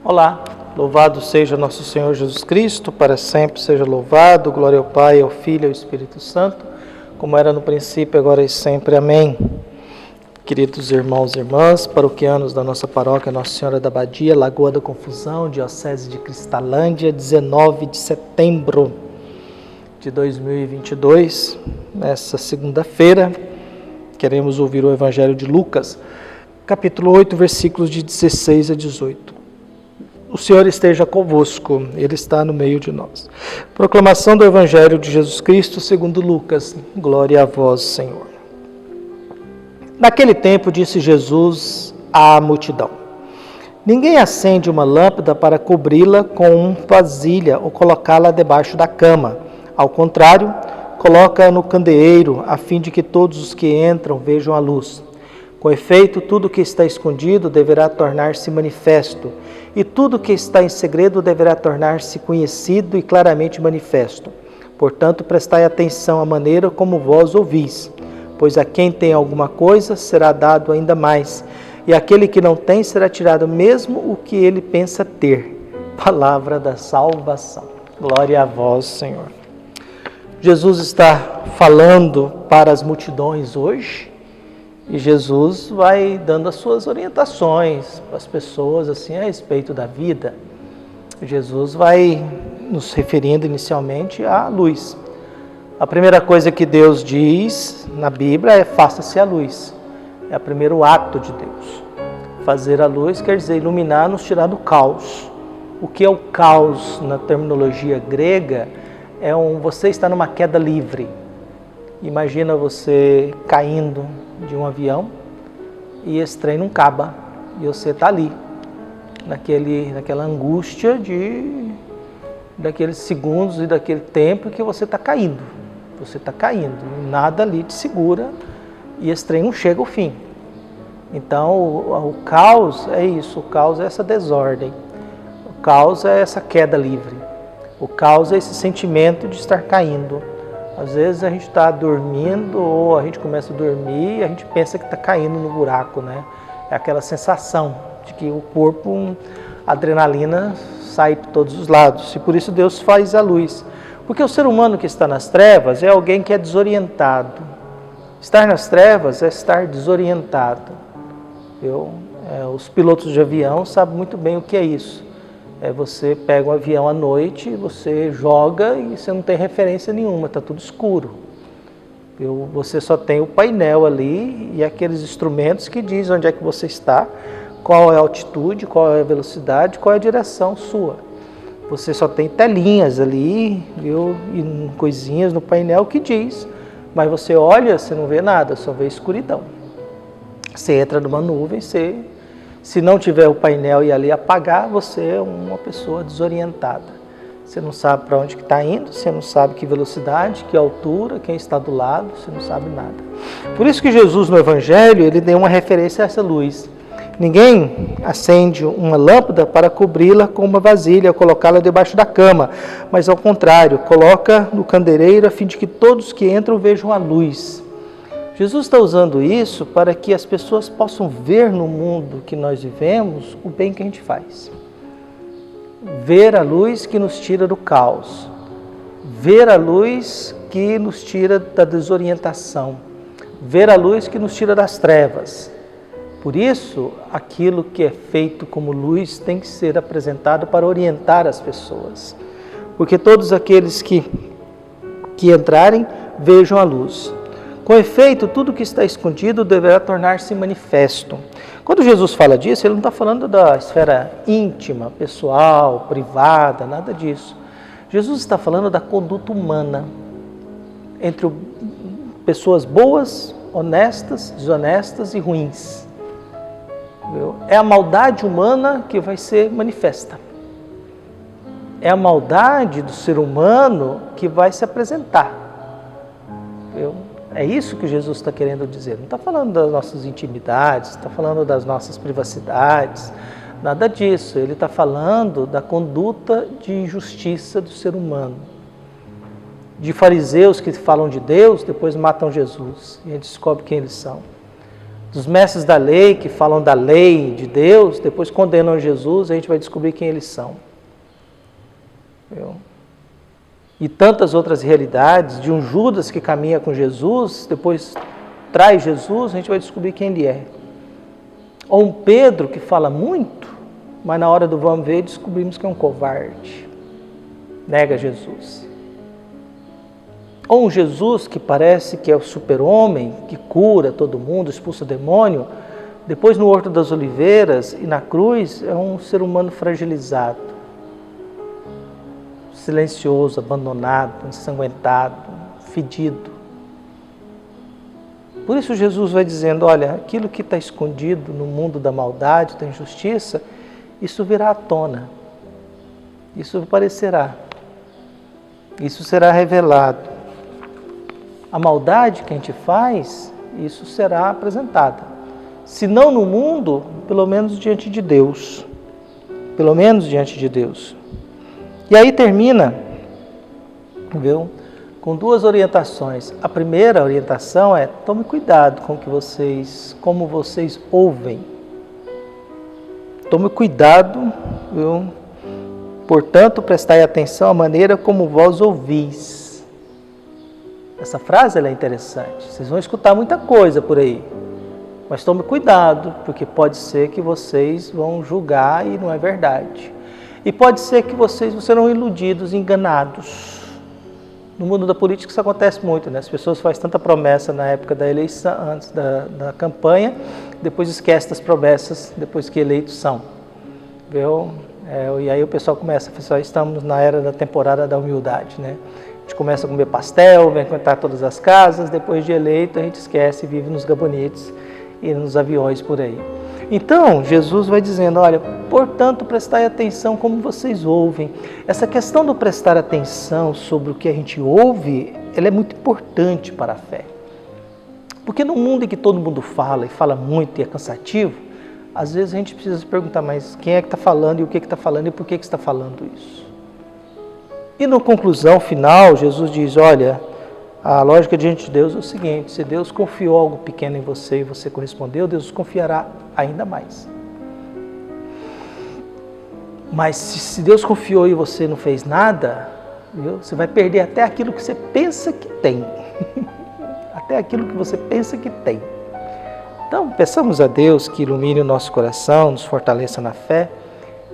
Olá, louvado seja nosso Senhor Jesus Cristo, para sempre seja louvado, glória ao Pai, ao Filho e ao Espírito Santo, como era no princípio, agora e sempre. Amém. Queridos irmãos e irmãs, paroquianos da nossa paróquia Nossa Senhora da Badia, Lagoa da Confusão, Diocese de Cristalândia, 19 de setembro de 2022, nessa segunda-feira, queremos ouvir o Evangelho de Lucas, capítulo 8, versículos de 16 a 18. O Senhor esteja convosco, Ele está no meio de nós. Proclamação do Evangelho de Jesus Cristo segundo Lucas. Glória a vós, Senhor. Naquele tempo disse Jesus à multidão: ninguém acende uma lâmpada para cobri-la com uma vasilha ou colocá-la debaixo da cama. Ao contrário, coloca-a no candeeiro, a fim de que todos os que entram vejam a luz. Com efeito, tudo que está escondido deverá tornar-se manifesto, e tudo que está em segredo deverá tornar-se conhecido e claramente manifesto. Portanto, prestai atenção à maneira como vós ouvis, pois a quem tem alguma coisa será dado ainda mais, e aquele que não tem será tirado mesmo o que ele pensa ter. Palavra da salvação. Glória a vós, Senhor. Jesus está falando para as multidões hoje, e Jesus vai dando as suas orientações para as pessoas assim, a respeito da vida. Jesus vai nos referindo inicialmente à luz. A primeira coisa que Deus diz na Bíblia é: faça-se a luz. É o primeiro ato de Deus. Fazer a luz quer dizer iluminar, nos tirar do caos. O que é o caos na terminologia grega? Você está numa queda livre. Imagina você caindo de um avião e esse trem não acaba e você está ali, naquela angústia daqueles segundos e daquele tempo que você está caindo. Você está caindo, nada ali te segura e esse trem não chega ao fim. Então o caos é isso, o caos é essa desordem, o caos é essa queda livre, o caos é esse sentimento de estar caindo. Às vezes a gente está dormindo ou a gente começa a dormir e a gente pensa que está caindo no buraco, né? É aquela sensação de que o corpo, a adrenalina sai por todos os lados. E por isso Deus faz a luz. Porque o ser humano que está nas trevas é alguém que é desorientado. Estar nas trevas é estar desorientado. Os pilotos de avião sabem muito bem o que é isso. Você pega um avião à noite, você joga e você não tem referência nenhuma, está tudo escuro. Você só tem o painel ali e aqueles instrumentos que dizem onde é que você está, qual é a altitude, qual é a velocidade, qual é a direção sua. Você só tem telinhas ali, e coisinhas no painel que diz, mas você olha, você não vê nada, só vê escuridão. Você entra numa nuvem, se não tiver o painel e ali apagar, você é uma pessoa desorientada. Você não sabe para onde que está indo, você não sabe que velocidade, que altura, quem está do lado, você não sabe nada. Por isso que Jesus no Evangelho, ele deu uma referência a essa luz. Ninguém acende uma lâmpada para cobri-la com uma vasilha ou colocá-la debaixo da cama, mas ao contrário, coloca no candeeiro a fim de que todos que entram vejam a luz. Jesus está usando isso para que as pessoas possam ver no mundo que nós vivemos o bem que a gente faz. Ver a luz que nos tira do caos. Ver a luz que nos tira da desorientação. Ver a luz que nos tira das trevas. Por isso, aquilo que é feito como luz tem que ser apresentado para orientar as pessoas. Porque todos aqueles que entrarem vejam a luz. Com efeito, tudo que está escondido deverá tornar-se manifesto. Quando Jesus fala disso, ele não está falando da esfera íntima, pessoal, privada, nada disso. Jesus está falando da conduta humana entre pessoas boas, honestas, desonestas e ruins. É a maldade humana que vai ser manifesta. É a maldade do ser humano que vai se apresentar. É isso que Jesus está querendo dizer. Não está falando das nossas intimidades, está falando das nossas privacidades, nada disso. Ele está falando da conduta de injustiça do ser humano. De fariseus que falam de Deus, depois matam Jesus. E a gente descobre quem eles são. Dos mestres da lei, que falam da lei de Deus, depois condenam Jesus, a gente vai descobrir quem eles são. Viu? E tantas outras realidades, de um Judas que caminha com Jesus, depois traz Jesus, a gente vai descobrir quem ele é. Ou um Pedro que fala muito, mas na hora do vamos ver, descobrimos que é um covarde. Nega Jesus. Ou um Jesus que parece que é o super-homem, que cura todo mundo, expulsa o demônio, depois no Horto das Oliveiras e na cruz é um ser humano fragilizado, silencioso, abandonado, ensanguentado, fedido. Por isso Jesus vai dizendo, olha, aquilo que está escondido no mundo da maldade, da injustiça, isso virá à tona, isso aparecerá, isso será revelado. A maldade que a gente faz, isso será apresentada. Se não no mundo, pelo menos diante de Deus. Pelo menos diante de Deus. E aí termina, viu, com duas orientações. A primeira orientação é, tome cuidado com como vocês ouvem. Tome cuidado, viu? Portanto, prestai atenção à maneira como vós ouvis. Essa frase ela é interessante. Vocês vão escutar muita coisa por aí. Mas tome cuidado, porque pode ser que vocês vão julgar e não é verdade. E pode ser que vocês serão iludidos, enganados. No mundo da política isso acontece muito, né? As pessoas fazem tanta promessa na época da eleição, antes da campanha, depois esquece das promessas depois que eleitos são. Viu? E aí o pessoal começa, pessoal, estamos na era da temporada da humildade, né? A gente começa a comer pastel, vem cantar todas as casas, depois de eleito a gente esquece e vive nos gabinetes e nos aviões por aí. Então, Jesus vai dizendo, olha, portanto, prestai atenção como vocês ouvem. Essa questão do prestar atenção sobre o que a gente ouve, ela é muito importante para a fé. Porque no mundo em que todo mundo fala, e fala muito e é cansativo, às vezes a gente precisa se perguntar, mas quem é que está falando e o que está falando e por que está falando isso? E na conclusão final, Jesus diz, olha, a lógica diante de Deus é o seguinte, se Deus confiou algo pequeno em você e você correspondeu, Deus confiará ainda mais. Mas se Deus confiou e você não fez nada, viu? Você vai perder até aquilo que você pensa que tem. Até aquilo que você pensa que tem. Então, peçamos a Deus que ilumine o nosso coração, nos fortaleça na fé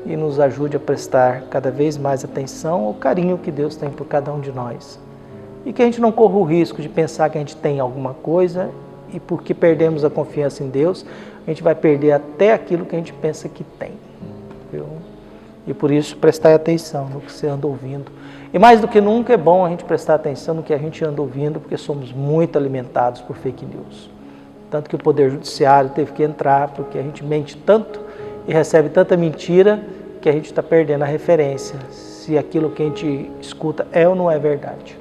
e nos ajude a prestar cada vez mais atenção ao carinho que Deus tem por cada um de nós. E que a gente não corra o risco de pensar que a gente tem alguma coisa e porque perdemos a confiança em Deus, a gente vai perder até aquilo que a gente pensa que tem. Viu? E por isso, prestar atenção no que você anda ouvindo. E mais do que nunca é bom a gente prestar atenção no que a gente anda ouvindo, porque somos muito alimentados por fake news. Tanto que o Poder Judiciário teve que entrar, porque a gente mente tanto e recebe tanta mentira que a gente está perdendo a referência, se aquilo que a gente escuta é ou não é verdade.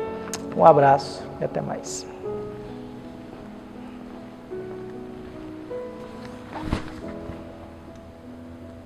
Um abraço e até mais.